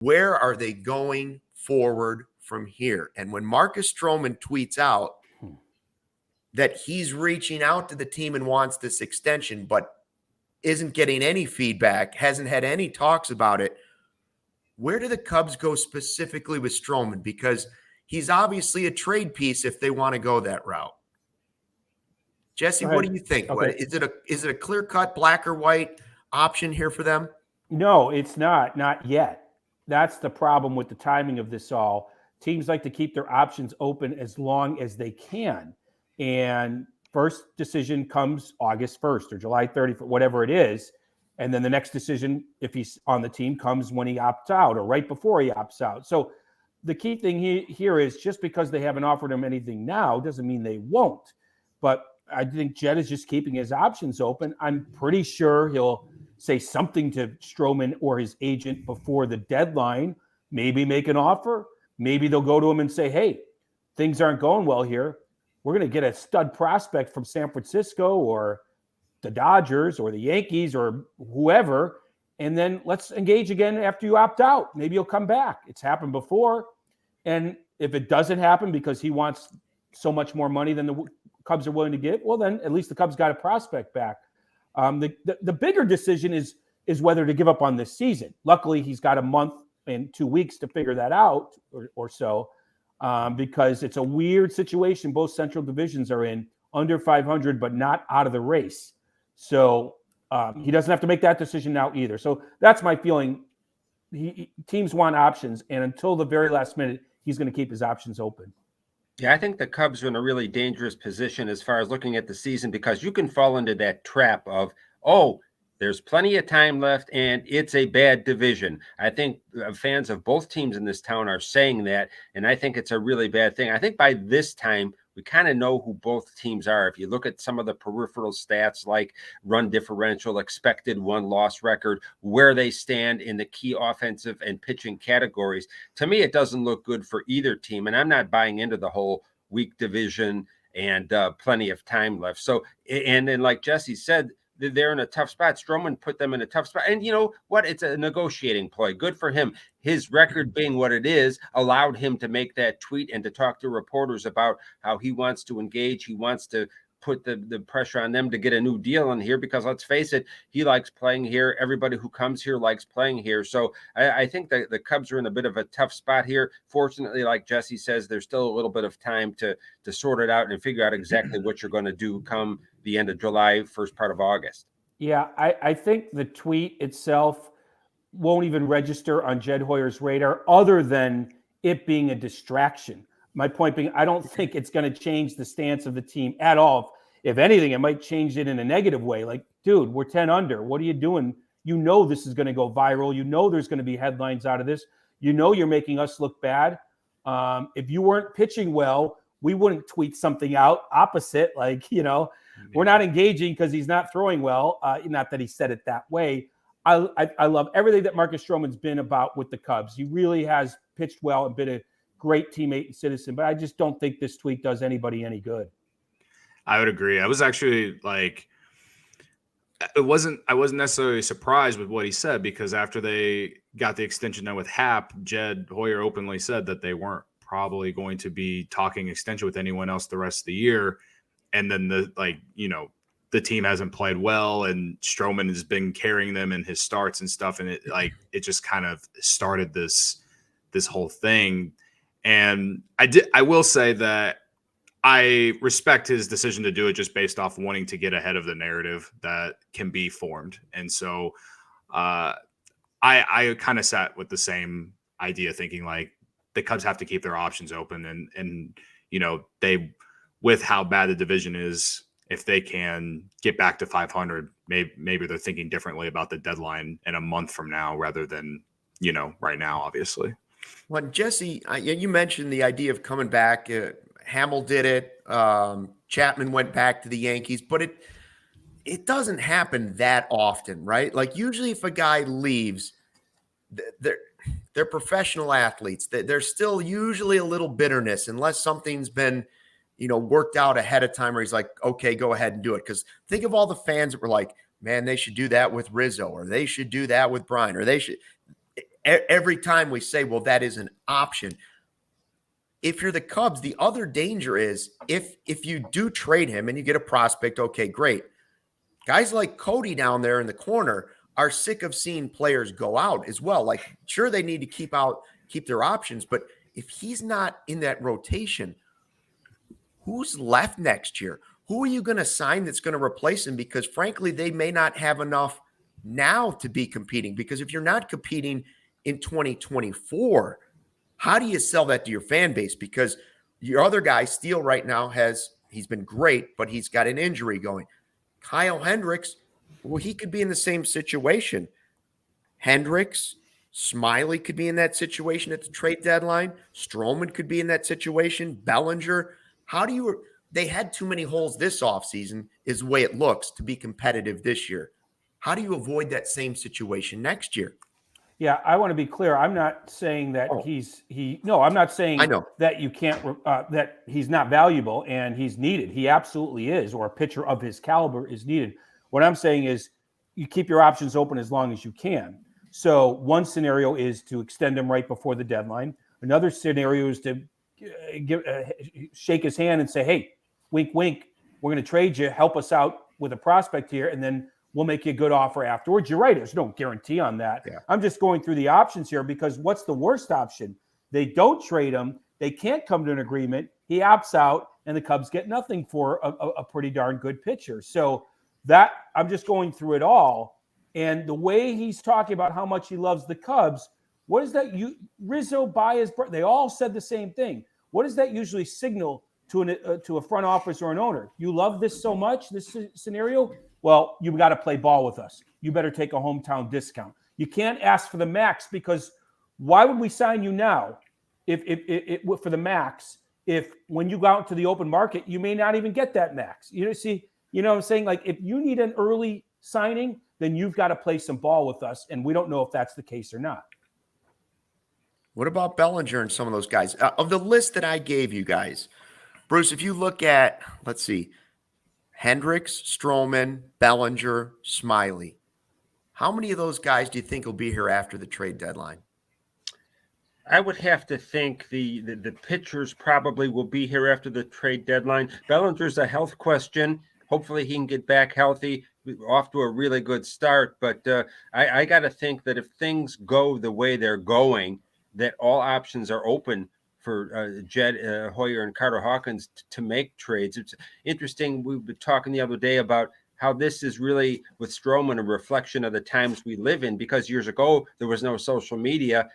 Where are they going forward from here? And when Marcus Stroman tweets out that he's reaching out to the team and wants this extension, but isn't getting any feedback, hasn't had any talks about it, where do the Cubs go specifically with Stroman? Because he's obviously a trade piece if they want to go that route. Jesse, what do you think? Okay. Is it a clear-cut black or white option here for them? No, it's not yet. That's the problem with the timing of this all. Teams like to keep their options open as long as they can. And first decision comes August 1st or July 30th, whatever it is. And then the next decision, if he's on the team, comes when he opts out or right before he opts out. So the key thing here is just because they haven't offered him anything now doesn't mean they won't. But I think Jed is just keeping his options open. I'm pretty sure he'll say something to Stroman or his agent before the deadline, maybe make an offer. Maybe they'll go to him and say, hey, things aren't going well here. We're going to get a stud prospect from San Francisco or the Dodgers or the Yankees or whoever, and then let's engage again after you opt out. Maybe you'll come back. It's happened before. And if it doesn't happen because he wants so much more money than the Cubs are willing to give, well, then at least the Cubs got a prospect back. The bigger decision is whether to give up on this season. Luckily, he's got a month and 2 weeks to figure that out or so, because it's a weird situation both Central divisions are in, under 500, but not out of the race. So he doesn't have to make that decision now either. So that's my feeling. Teams want options, and until the very last minute, he's going to keep his options open. Yeah, I think the Cubs are in a really dangerous position as far as looking at the season, because you can fall into that trap of, oh, there's plenty of time left and it's a bad division. I think fans of both teams in this town are saying that, and I think it's a really bad thing. I think by this time, we kind of know who both teams are. If you look at some of the peripheral stats like run differential, expected win-loss record, where they stand in the key offensive and pitching categories, to me, it doesn't look good for either team. And I'm not buying into the whole weak division and plenty of time left. So, and then like Jesse said, they're in a tough spot. Stroman put them in a tough spot. And you know what? It's a negotiating ploy. Good for him. His record being what it is allowed him to make that tweet and to talk to reporters about how he wants to engage. He wants to put the pressure on them to get a new deal in here, because let's face it, he likes playing here. Everybody who comes here likes playing here. So I think that the Cubs are in a bit of a tough spot here. Fortunately, like Jesse says, there's still a little bit of time to sort it out and figure out exactly what you're going to do come the end of July, first part of August. Yeah, I think the tweet itself won't even register on Jed Hoyer's radar other than it being a distraction. My point being, I don't think it's going to change the stance of the team at all. If anything, it might change it in a negative way. Like, dude, we're 10 under. What are you doing? You know this is going to go viral. You know there's going to be headlines out of this. You know you're making us look bad. If you weren't pitching well, we wouldn't tweet something out opposite. Like, you know, we're not engaging because he's not throwing well. Not that he said it that way. I love everything that Marcus Stroman's been about with the Cubs. He really has pitched well and been a great teammate and citizen, but I just don't think this tweet does anybody any good. I would agree. I was actually like, I wasn't necessarily surprised with what he said, because after they got the extension done with Hap, Jed Hoyer openly said that they weren't probably going to be talking extension with anyone else the rest of the year. And then the team hasn't played well, and Stroman has been carrying them in his starts and stuff. And it just kind of started this whole thing. And I will say that I respect his decision to do it just based off wanting to get ahead of the narrative that can be formed. And so I kind of sat with the same idea, thinking like the Cubs have to keep their options open, and you know, they, with how bad the division is, if they can get back to 500, maybe they're thinking differently about the deadline in a month from now rather than, you know, right now, obviously. Well, Jesse, you mentioned the idea of coming back. Hamill did it. Chapman went back to the Yankees, but it doesn't happen that often, right? Like usually if a guy leaves, they're professional athletes. There's still usually a little bitterness unless something's been, you know, worked out ahead of time where he's like, okay, go ahead and do it. Because think of all the fans that were like, man, they should do that with Rizzo, or they should do that with Brian, or they should. every time we say, well, that is an option. If you're the Cubs, the other danger is if you do trade him and you get a prospect, okay, great. Guys like Cody down there in the corner are sick of seeing players go out as well. Like, sure, they need to keep their options, but if he's not in that rotation, who's left next year? Who are you going to sign that's going to replace him? Because frankly, they may not have enough now to be competing. Because if you're not competing in 2024, how do you sell that to your fan base? Because your other guy, Steele, right now he's been great, but he's got an injury going. Kyle Hendricks, well, he could be in the same situation. Hendricks, Smiley could be in that situation at the trade deadline. Stroman could be in that situation. Bellinger. They had too many holes this offseason is the way it looks to be competitive this year. How do you avoid that same situation next year? Yeah, I want to be clear. I'm not saying that I'm not saying that you can't, that he's not valuable and he's needed. He absolutely is, or a pitcher of his caliber is needed. What I'm saying is you keep your options open as long as you can. So one scenario is to extend him right before the deadline. Another scenario is to shake his hand and say, hey, wink, wink, we're going to trade you, help us out with a prospect here, and then we'll make you a good offer afterwards. You're right. There's no guarantee on that. Yeah. I'm just going through the options here because what's the worst option? They don't trade him. They can't come to an agreement. He opts out, and the Cubs get nothing for a pretty darn good pitcher. So that I'm just going through it all. And the way he's talking about how much he loves the Cubs, what is that? Rizzo, Baez, they all said the same thing. What does that usually signal to a front office or an owner? You love this so much, this scenario? Well, you've got to play ball with us. You better take a hometown discount. You can't ask for the max because why would we sign you now if for the max if when you go out into the open market, you may not even get that max? You know what I'm saying? Like if you need an early signing, then you've got to play some ball with us. And we don't know if that's the case or not. What about Bellinger and some of those guys? Of the list that I gave you guys, Bruce, if you look at, let's see, Hendricks, Stroman, Bellinger, Smiley, how many of those guys do you think will be here after the trade deadline? I would have to think the pitchers probably will be here after the trade deadline. Bellinger's a health question. Hopefully he can get back healthy, off to a really good start. But I got to think that if things go the way they're going, that all options are open for Jed Hoyer and Carter Hawkins to make trades. It's interesting. We were talking the other day about how this is really, with Stroman, a reflection of the times we live in, because years ago, there was no social media.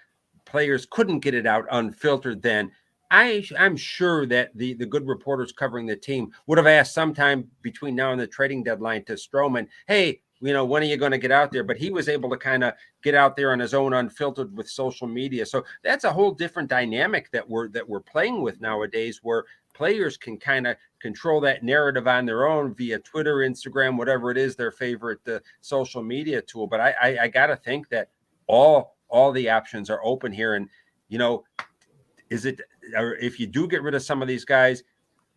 Players couldn't get it out unfiltered then. I'm sure that the good reporters covering the team would have asked sometime between now and the trading deadline to Stroman, hey, when are you going to get out there? But he was able to kind of get out there on his own, unfiltered with social media. So that's a whole different dynamic that we're playing with nowadays, where players can kind of control that narrative on their own via Twitter, Instagram, whatever it is, their favorite social media tool. But I got to think that all the options are open here. And, is it, or if you do get rid of some of these guys,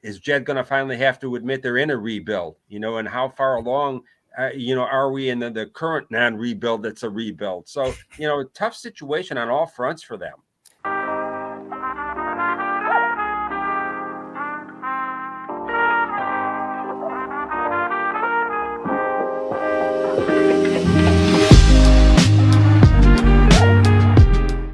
is Jed going to finally have to admit they're in a rebuild, and how far along, are we in the current non-rebuild that's a rebuild? So, tough situation on all fronts for them.